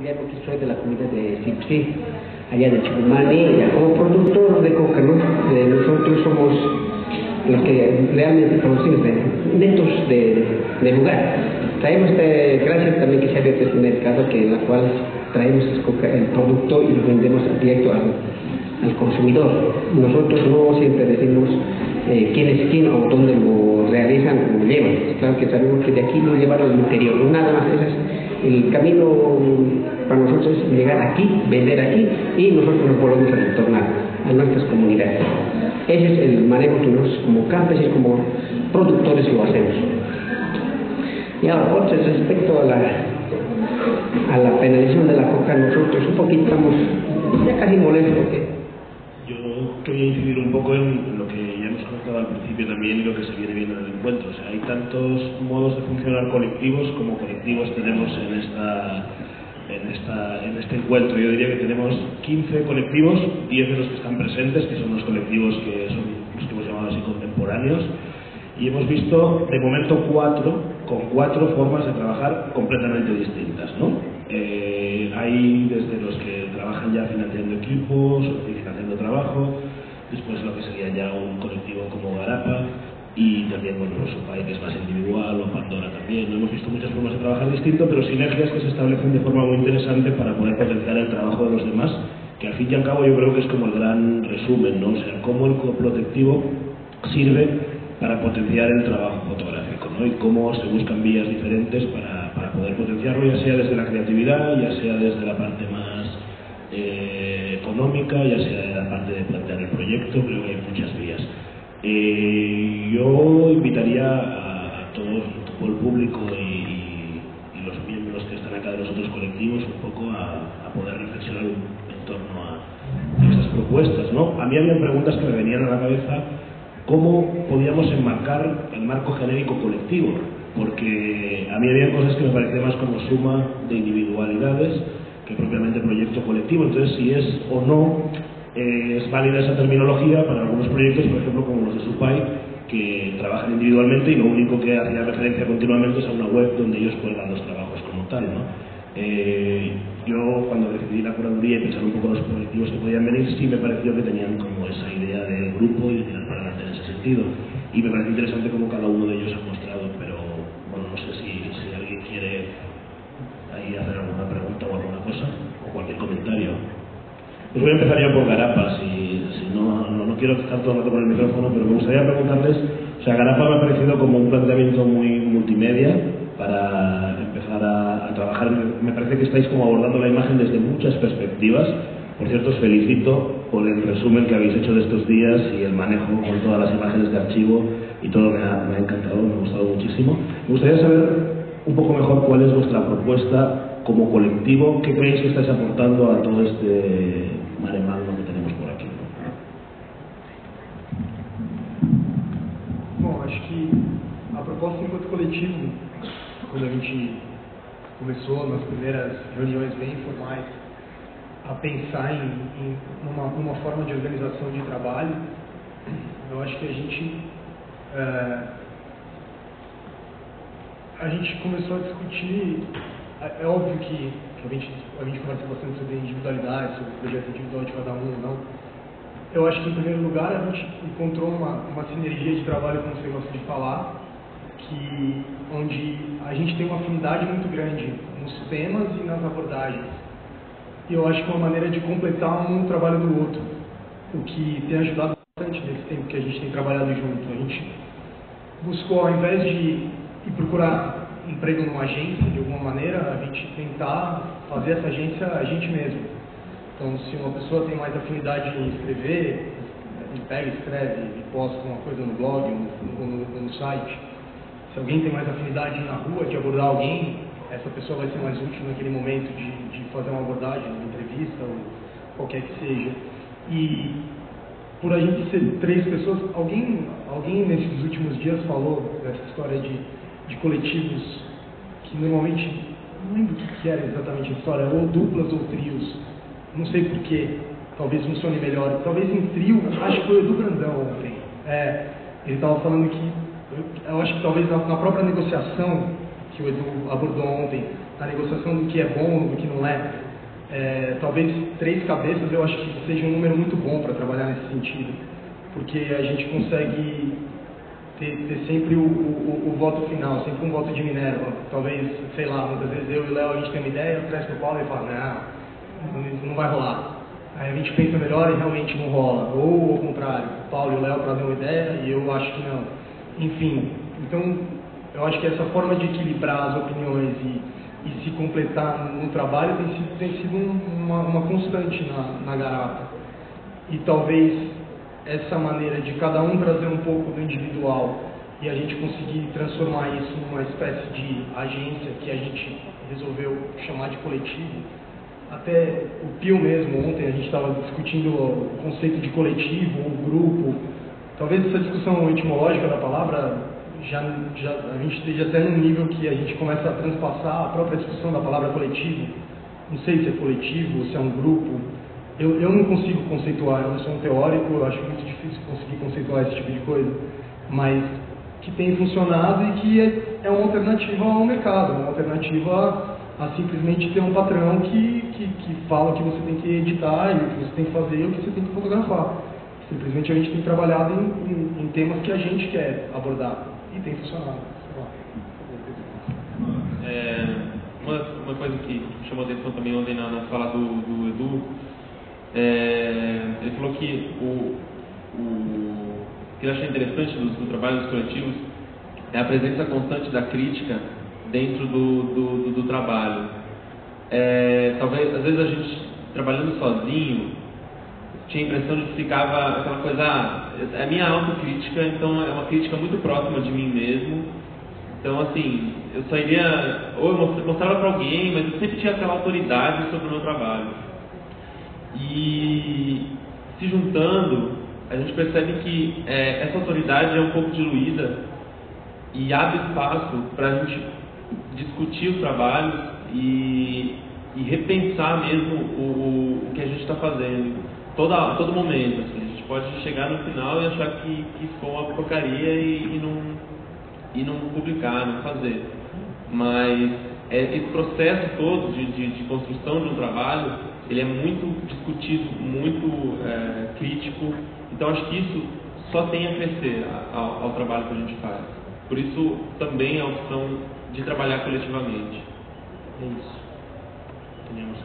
colombiano que soy de la comunidad de Cipsí, allá de Chicumani, como productor de coca, ¿no? Nosotros somos los que realmente producimos netos de lugar. Traemos, gracias también que se ha abierto este mercado, que en la cual traemos el producto y lo vendemos directo al consumidor. Nosotros no siempre decimos quién es quién o dónde lo realizan o lo llevan. Claro que sabemos que de aquí lo llevaron al interior, no nada más. Ese es el camino para nosotros, es llegar aquí, vender aquí y nosotros nos volvemos a retornar a nuestras comunidades. Ese es el manejo que nosotros como campesinos, como productores lo hacemos. Y ahora, respecto a la penalización de la coca, nosotros un poquito estamos ya casi molestos porque yo quería incidir un poco en lo que ya hemos comentado al principio también y lo que se viene viendo en el encuentro. O sea, hay tantos modos de funcionar colectivos como colectivos tenemos en este encuentro. Yo diría que tenemos 15 colectivos, 10 de los que están presentes, que son los colectivos que son los que hemos llamado así contemporáneos, y hemos visto de momento 4 formas de trabajar completamente distintas, ¿no? Hay desde los que trabajan ya financiando equipos y financiando trabajo, después lo que sería ya un colectivo como Garapa, y también, bueno, Supay, que es más individual, o Pandora también. Hemos visto muchas formas de trabajar distinto, pero sinergias que se establecen de forma muy interesante para poder potenciar el trabajo de los demás, que al fin y al cabo yo creo que es como el gran resumen, ¿no? O sea, cómo el coprotectivo sirve para potenciar el trabajo fotográfico, ¿no? Y cómo se buscan vías diferentes para poder potenciarlo, ya sea desde la creatividad, ya sea desde la parte más económica, ya sea de la parte de plantear el proyecto. Creo que hay muchas vías. Yo invitaría a todo el público y los miembros que están acá de los otros colectivos un poco a poder reflexionar en torno a esas propuestas, ¿no? A mí había preguntas que me venían a la cabeza. ¿Cómo podíamos enmarcar el marco genérico colectivo? Porque a mí había cosas que me parecían más como suma de individualidades que propiamente proyecto colectivo. Entonces, si es o no es válida esa terminología para algunos proyectos, por ejemplo, como los de Supay, que trabajan individualmente y lo único que hacía referencia continuamente es a una web donde ellos cuelgan los trabajos como tal, ¿no? Yo, cuando decidí la curaduría y pensar un poco los colectivos que podían venir, sí me pareció que tenían como esa idea de grupo y de tirar para adelante en ese sentido. Y me parece interesante cómo cada uno de ellos ha mostrado, pero bueno, no sé si alguien quiere ahí hacer alguna pregunta o alguna cosa, o cualquier comentario. Pues voy a empezar yo por Garapa, si no quiero estar todo el rato con el micrófono, pero me gustaría preguntarles, o sea, Garapa me ha parecido como un planteamiento muy multimedia para empezar a trabajar. Me parece que estáis como abordando la imagen desde muchas perspectivas. Por cierto, os felicito por el resumen que habéis hecho de estos días y el manejo con todas las imágenes de archivo y todo. Me ha encantado, me ha gustado muchísimo. Me gustaría saber un poco mejor cuál es vuestra propuesta como colectivo, qué creéis que estáis aportando a todo este mare magnum que tenemos por aqui. Bom, acho que a proposta enquanto coletivo, quando a gente começou nas primeiras reuniões bem informais a pensar em uma forma de organização de trabalho, eu acho que a gente começou a discutir. É óbvio que a gente conversa bastante sobre individualidade, sobre o projeto individual de cada um ou não. Eu acho que, em primeiro lugar, a gente encontrou uma sinergia de trabalho, como você gosta de falar, onde a gente tem uma afinidade muito grande nos temas e nas abordagens. E eu acho que é uma maneira de completar um trabalho do outro, o que tem ajudado bastante nesse tempo que a gente tem trabalhado junto. A gente buscou, ao invés de ir procurar emprego numa agência, de alguma maneira, a gente tentar fazer essa agência a gente mesmo. Então, se uma pessoa tem mais afinidade em escrever, ele pega, escreve e posta uma coisa no blog ou no site. Se alguém tem mais afinidade na rua de abordar alguém, essa pessoa vai ser mais útil naquele momento de fazer uma abordagem, uma entrevista ou qualquer que seja. E por a gente ser 3 pessoas, alguém nesses últimos dias falou dessa história de coletivos que normalmente, não lembro o que era exatamente a história, ou duplas ou trios, não sei porquê, talvez funcione melhor. Talvez em trio, acho que foi o Edu Brandão ontem. Ele estava falando que, eu acho que talvez na própria negociação que o Edu abordou ontem, negociação do que é bom, do que não é. Talvez 3 cabeças eu acho que seja um número muito bom para trabalhar nesse sentido, porque a gente consegue ter sempre o voto final, sempre um voto de Minerva. Talvez, sei lá, muitas vezes eu e o Léo a gente tem uma ideia, traz pro Paulo e fala, não vai rolar. Aí a gente pensa melhor e realmente não rola. Ou ao contrário, o Paulo e o Léo trazem uma ideia e eu acho que não. Enfim, então eu acho que essa forma de equilibrar as opiniões e se completar no trabalho tem sido uma constante na Garapa. E talvez essa maneira de cada um trazer um pouco do individual e a gente conseguir transformar isso numa espécie de agência que a gente resolveu chamar de coletivo. Até o Pio mesmo, ontem a gente estava discutindo o conceito de coletivo ou grupo. Talvez essa discussão etimológica da palavra a gente esteja até num nível que a gente começa a transpassar a própria discussão da palavra coletivo. Não sei se é coletivo, se é um grupo. Eu não consigo conceituar, eu não sou um teórico, eu acho muito difícil conseguir conceituar esse tipo de coisa, mas que tem funcionado e que é uma alternativa ao mercado, uma alternativa a simplesmente ter um patrão que fala o que você tem que editar e o que você tem que fazer e o que você tem que fotografar. Simplesmente a gente tem trabalhado em temas que a gente quer abordar e tem funcionado. Uma coisa que chamou a atenção também ontem na fala do Edu, ele falou que o que ele acha interessante do trabalho dos coletivos é a presença constante da crítica dentro do trabalho. Talvez, às vezes a gente, trabalhando sozinho, tinha a impressão de que ficava aquela coisa, é a minha autocrítica, então é uma crítica muito próxima de mim mesmo. Então, assim, eu só iria, ou eu mostrava para alguém, mas eu sempre tinha aquela autoridade sobre o meu trabalho. E se juntando, a gente percebe que essa autoridade é um pouco diluída e abre espaço para a gente discutir os trabalhos e repensar mesmo o que a gente está fazendo. Todo momento, assim, a gente pode chegar no final e achar que foi uma porcaria e não publicar, não fazer. Mas esse processo todo de construção de um trabalho, ele é muito discutido, muito crítico. Então acho que isso só tem a crescer ao trabalho que a gente faz. Por isso também a opção de trabalhar coletivamente. É isso. Tenhamos